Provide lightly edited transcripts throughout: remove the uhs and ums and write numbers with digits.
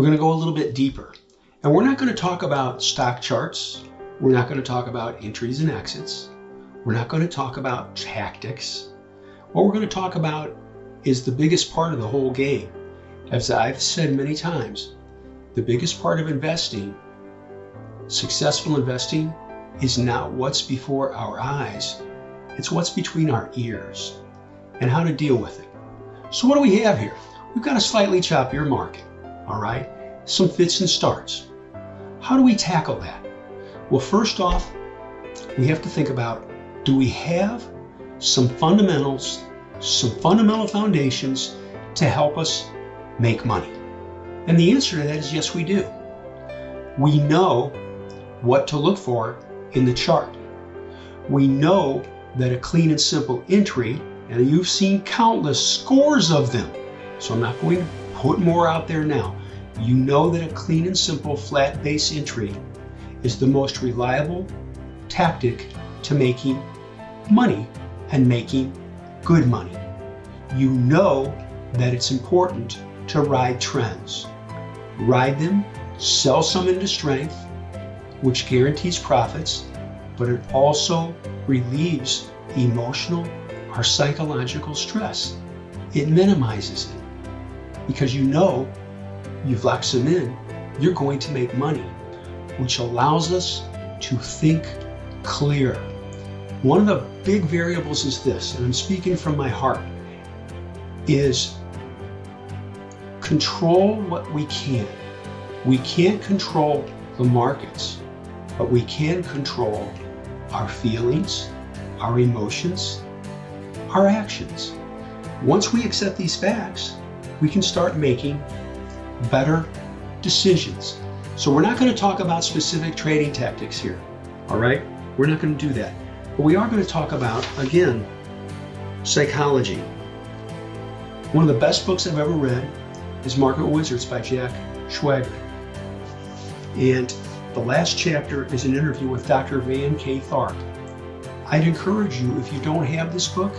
We're going to go a little bit deeper. And we're not going to talk about stock charts. We're not going to talk about entries and exits. We're not going to talk about tactics. What we're going to talk about is the biggest part of the whole game. As I've said many times, the biggest part of investing, successful investing, is not what's before our eyes. It's what's between our ears and how to deal with it. So what do we have here? We've got a slightly choppier market, all right? Some fits and starts. How do we tackle that? Well, first off, we have to think about, do we have some fundamentals, some fundamental foundations to help us make money? And the answer to that is yes, we do. We know what to look for in the chart. We know that a clean and simple entry, and you've seen countless scores of them, so I'm not going to put more out there now. You know that a clean and simple flat base entry is the most reliable tactic to making money and making good money. You know that it's important to ride trends. Ride them, sell some into strength, which guarantees profits, but it also relieves emotional or psychological stress. It minimizes it because you know you've locked some in, you're going to make money, which allows us to think clear. One of the big variables is this, and I'm speaking from my heart, is control what we can. We can't control the markets, but we can control our feelings, our emotions, our actions. Once we accept these facts, we can start making better decisions. So we're not going to talk about specific trading tactics here, all right? We're not going to do that. But we are going to talk about, again, psychology. One of the best books I've ever read is Market Wizards by Jack Schwager. And the last chapter is an interview with Dr. Van K. Tharp. I'd encourage you, if you don't have this book,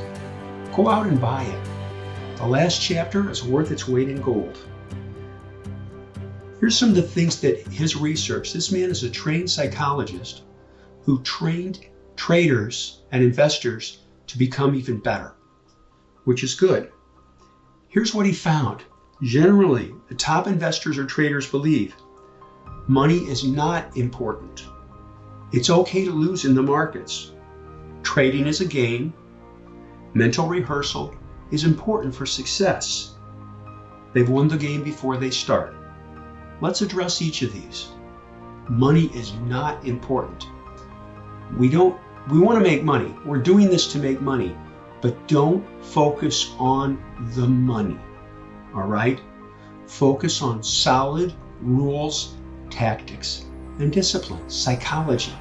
go out and buy it. The last chapter is worth its weight in gold. Here's some of the things that his research, this man is a trained psychologist who trained traders and investors to become even better, which is good. Here's what he found. Generally, the top investors or traders believe money is not important. It's okay to lose in the markets. Trading is a game. Mental rehearsal is important for success. They've won the game before they start. Let's address each of these. Money is not important. We want to make money. We're doing this to make money, but don't focus on the money, all right? Focus on solid rules, tactics, and discipline, psychology.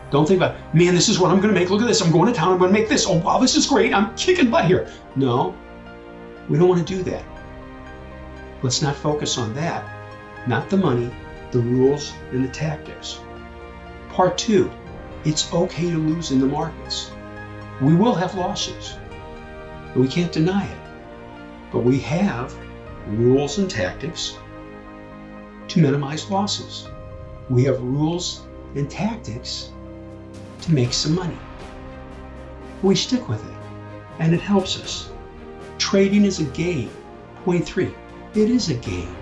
Don't think about, man, this is what I'm going to make. Look at this. I'm going to town. I'm going to make this. Oh, wow, this is great. I'm kicking butt here. No, we don't want to do that. Let's not focus on that. Not the money, the rules, and the tactics. Part 2, it's okay to lose in the markets. We will have losses. We can't deny it. But we have rules and tactics to minimize losses. We have rules and tactics to make some money. We stick with it, and it helps us. Trading is a game. Point 3, it is a game.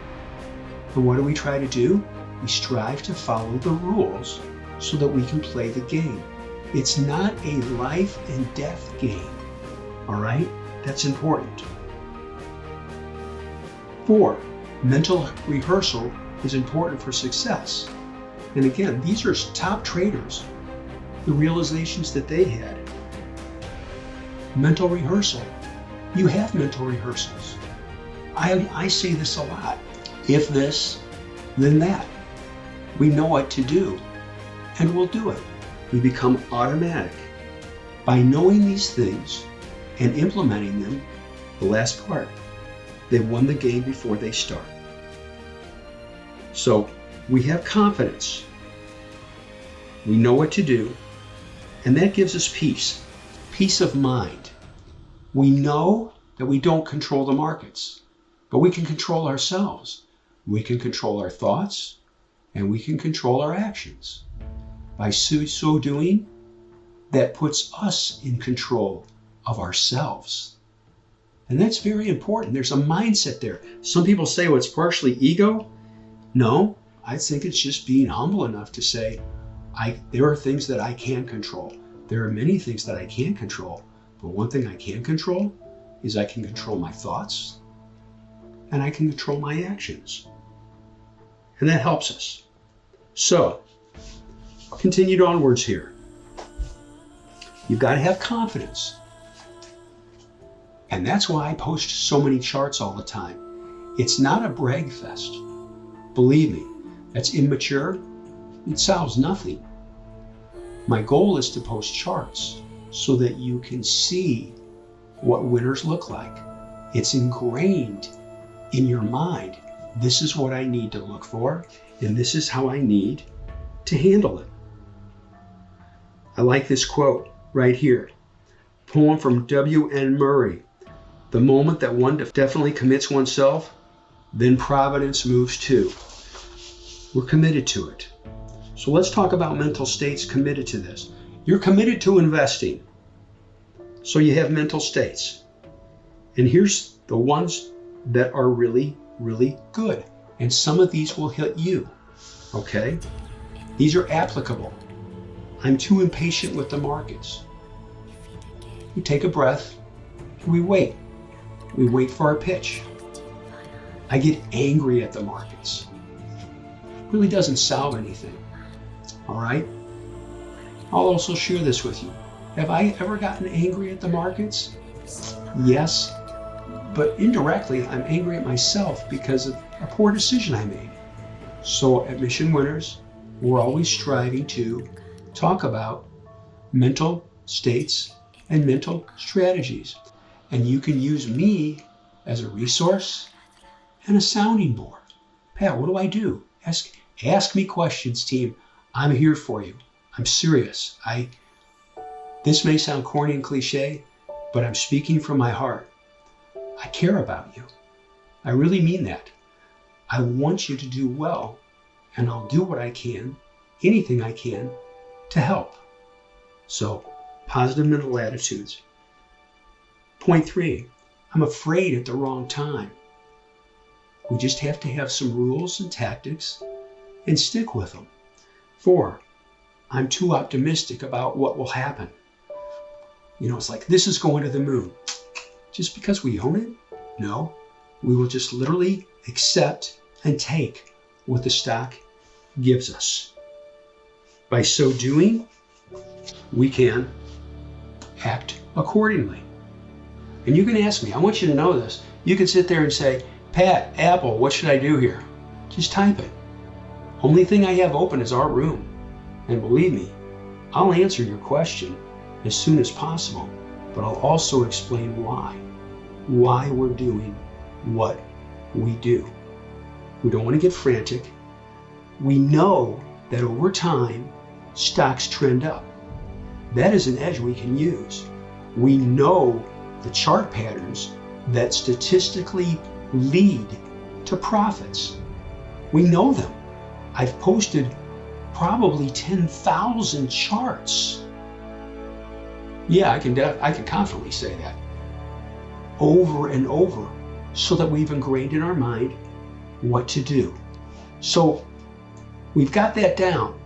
And what do we try to do? We strive to follow the rules so that we can play the game. It's not a life and death game, all right? That's important. 4, mental rehearsal is important for success. And again, these are top traders, the realizations that they had. Mental rehearsal. You have mental rehearsals. I say this a lot. If this, then that. We know what to do, and we'll do it. We become automatic. By knowing these things and implementing them, the last part, they won the game before they start. So we have confidence. We know what to do, and that gives us peace of mind. We know that we don't control the markets, but we can control ourselves. We can control our thoughts, and we can control our actions. By so doing, that puts us in control of ourselves. And that's very important. There's a mindset there. Some people say, well, it's partially ego. No, I think it's just being humble enough to say, there are things that I can control. There are many things that I can't control. But one thing I can control is I can control my thoughts and I can control my actions. And that helps us. So, continued onwards here. You've got to have confidence. And that's why I post so many charts all the time. It's not a brag fest. Believe me, that's immature. It solves nothing. My goal is to post charts so that you can see what winners look like. It's ingrained in your mind. This is what I need to look for, and this is how I need to handle it. I like this quote right here. Poem from W.N. Murray. The moment that one definitely commits oneself, then providence moves too. We're committed to it. So let's talk about mental states committed to this. You're committed to investing. So you have mental states. And here's the ones that are really, really good. And some of these will hit you. Okay? These are applicable. I'm too impatient with the markets. We take a breath. We wait. We wait for our pitch. I get angry at the markets. It really doesn't solve anything. All right? I'll also share this with you. Have I ever gotten angry at the markets? Yes. But indirectly, I'm angry at myself because of a poor decision I made. So at Mission Winners, we're always striving to talk about mental states and mental strategies. And you can use me as a resource and a sounding board. Pat, what do I do? Ask me questions, team. I'm here for you. I'm serious. This may sound corny and cliche, but I'm speaking from my heart. I care about you. I really mean that. I want you to do well, and I'll do what I can, anything I can, to help. So, positive mental attitudes. Point 3, I'm afraid at the wrong time. We just have to have some rules and tactics and stick with them. 4, I'm too optimistic about what will happen. It's like, this is going to the moon. Just because we own it? No, we will just literally accept and take what the stock gives us. By so doing, we can act accordingly. And you can ask me, I want you to know this. You can sit there and say, Pat, Apple, what should I do here? Just type it. Only thing I have open is our room. And believe me, I'll answer your question as soon as possible, but I'll also explain why we're doing what we do. We don't want to get frantic. We know that over time, stocks trend up. That is an edge we can use. We know the chart patterns that statistically lead to profits. We know them. I've posted probably 10,000 charts. Yeah, I can confidently say that over and over, so that we've ingrained in our mind what to do. So we've got that down.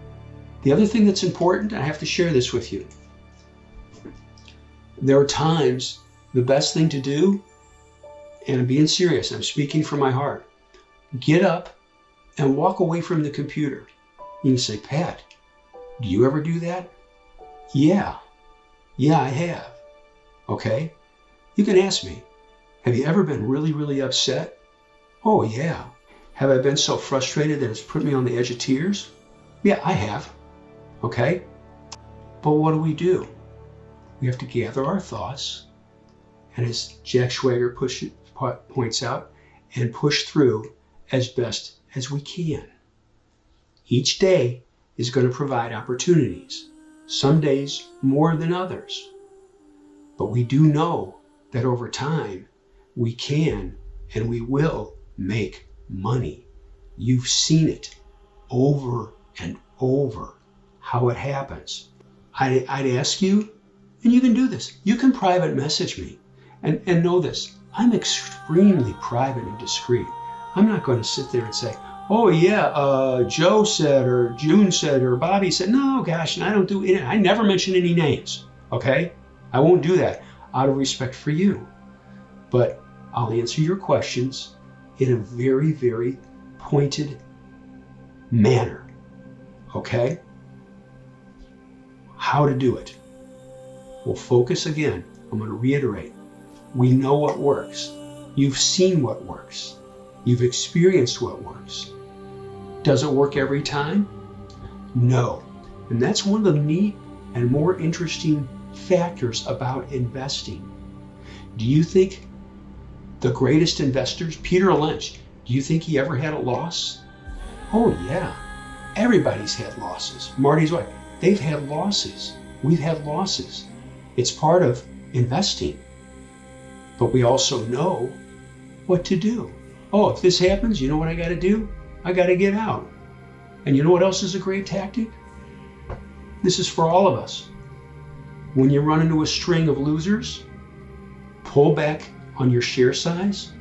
The other thing that's important, I have to share this with you. There are times the best thing to do, and I'm being serious, I'm speaking from my heart, get up and walk away from the computer. You can say, Pat, do you ever do that? Yeah, I have. Okay? You can ask me, have you ever been really, really upset? Oh, yeah. Have I been so frustrated that it's put me on the edge of tears? Yeah, I have. Okay? But what do? We have to gather our thoughts, and as Jack Schwager points out, and push through as best as we can. Each day is going to provide opportunities, some days more than others. But we do know that over time, we can and we will make money. You've seen it over and over, how it happens. I'd ask you, and you can do this, you can private message me. And know this, I'm extremely private and discreet. I'm not going to sit there and say, oh yeah, Joe said, or June said, or Bobby said. No, gosh, and I don't do it. I never mention any names, okay? I won't do that out of respect for you. But I'll answer your questions in a very, very pointed manner, okay? How to do it. We'll focus again. I'm going to reiterate. We know what works. You've seen what works. You've experienced what works. Does it work every time? No. And that's one of the neat and more interesting factors about investing. Do you think the greatest investors, Peter Lynch, do you think he ever had a loss? Oh yeah. Everybody's had losses. Marty's wife, they've had losses. We've had losses. It's part of investing. But we also know what to do. Oh, if this happens, you know what I got to do? I got to get out. And you know what else is a great tactic? This is for all of us. When you run into a string of losers, pull back on your share size.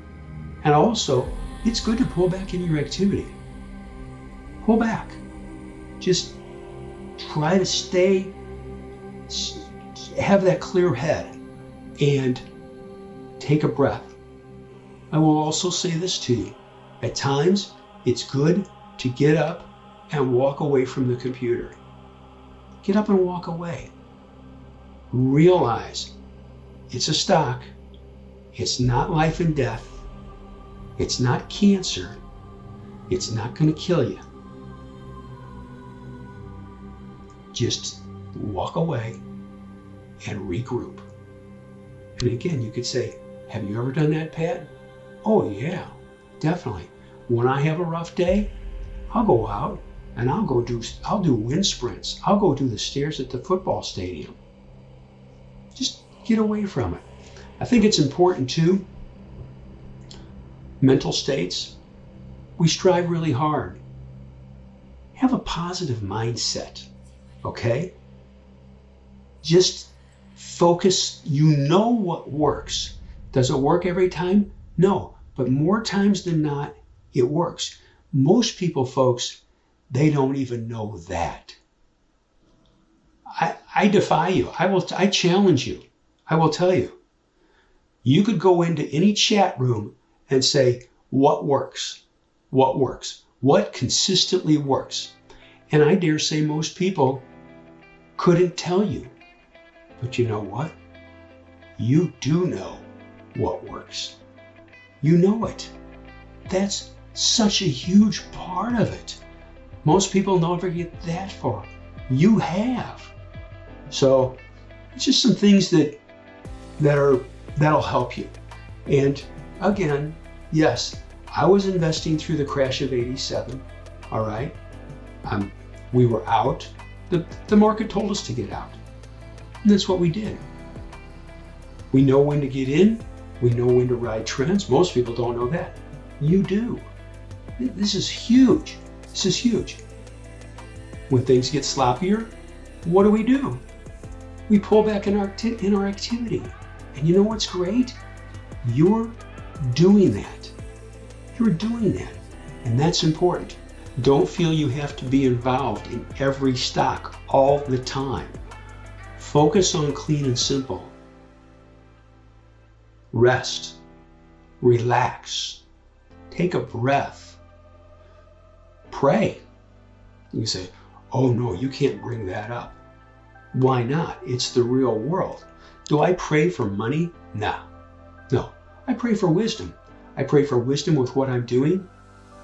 And also, it's good to pull back in your activity. Pull back. Just try to have that clear head and take a breath. I will also say this to you. At times, it's good to get up and walk away from the computer. Get up and walk away. Realize it's a stock. It's not life and death. It's not cancer. It's not going to kill you. Just walk away and regroup. And again, you could say, have you ever done that, Pat? Oh yeah, definitely. When I have a rough day, I'll go out and I'll do wind sprints. I'll go do the stairs at the football stadium. Just get away from it. I think it's important too. Mental states, we strive really hard. Have a positive mindset, okay? Just focus. You know what works. Does it work every time? No, but more times than not, it works. Most people, folks, they don't even know that. I defy you. I challenge you. I will tell you. You could go into any chat room and say, what works? What works? What consistently works? And I dare say most people couldn't tell you. But you know what? You do know what works. You know it. That's such a huge part of it. Most people never get that far. You have. So it's just some things that'll help you. And again, yes, I was investing through the crash of '87. All right. We were out. The market told us to get out. And that's what we did. We know when to get in. We know when to ride trends. Most people don't know that. You do. This is huge. This is huge. When things get sloppier, what do? We pull back in our activity. And you know what's great? You're doing that. You're doing that. And that's important. Don't feel you have to be involved in every stock all the time. Focus on clean and simple. Rest. Relax. Take a breath. Pray. You say, oh no, you can't bring that up. Why not? It's the real world. Do I pray for money? Nah. No. I pray for wisdom. I pray for wisdom with what I'm doing.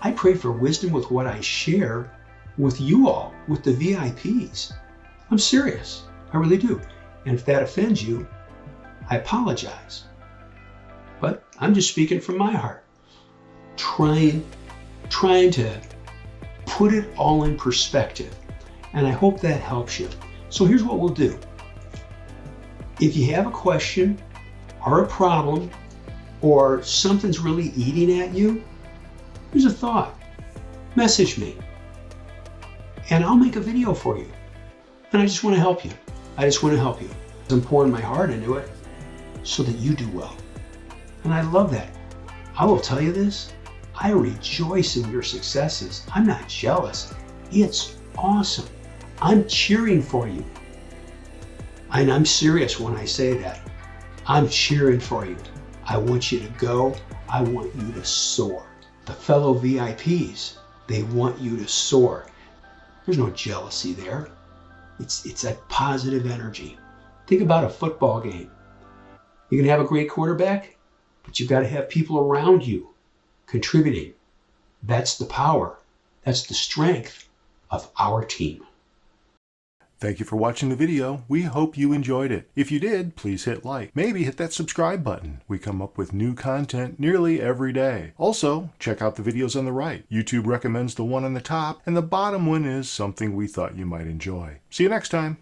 I pray for wisdom with what I share with you all, with the VIPs. I'm serious. I really do. And if that offends you, I apologize. But I'm just speaking from my heart. Trying to put it all in perspective. And I hope that helps you. So here's what we'll do. If you have a question or a problem or something's really eating at you, here's a thought. message me and I'll make a video for you. And I just want to help you. I just want to help you. I'm pouring my heart into it so that you do well. And I love that. I will tell you this, I rejoice in your successes. I'm not jealous. It's awesome. I'm cheering for you. And I'm serious when I say that. I'm cheering for you. I want you to go. I want you to soar. The fellow VIPs, they want you to soar. There's no jealousy there. It's a positive energy. Think about a football game. You can have a great quarterback, but you've got to have people around you contributing. That's the power. That's the strength of our team. Thank you for watching the video. We hope you enjoyed it. If you did, please hit like. Maybe hit that subscribe button. We come up with new content nearly every day. Also, check out the videos on the right. YouTube recommends the one on the top, and the bottom one is something we thought you might enjoy. See you next time.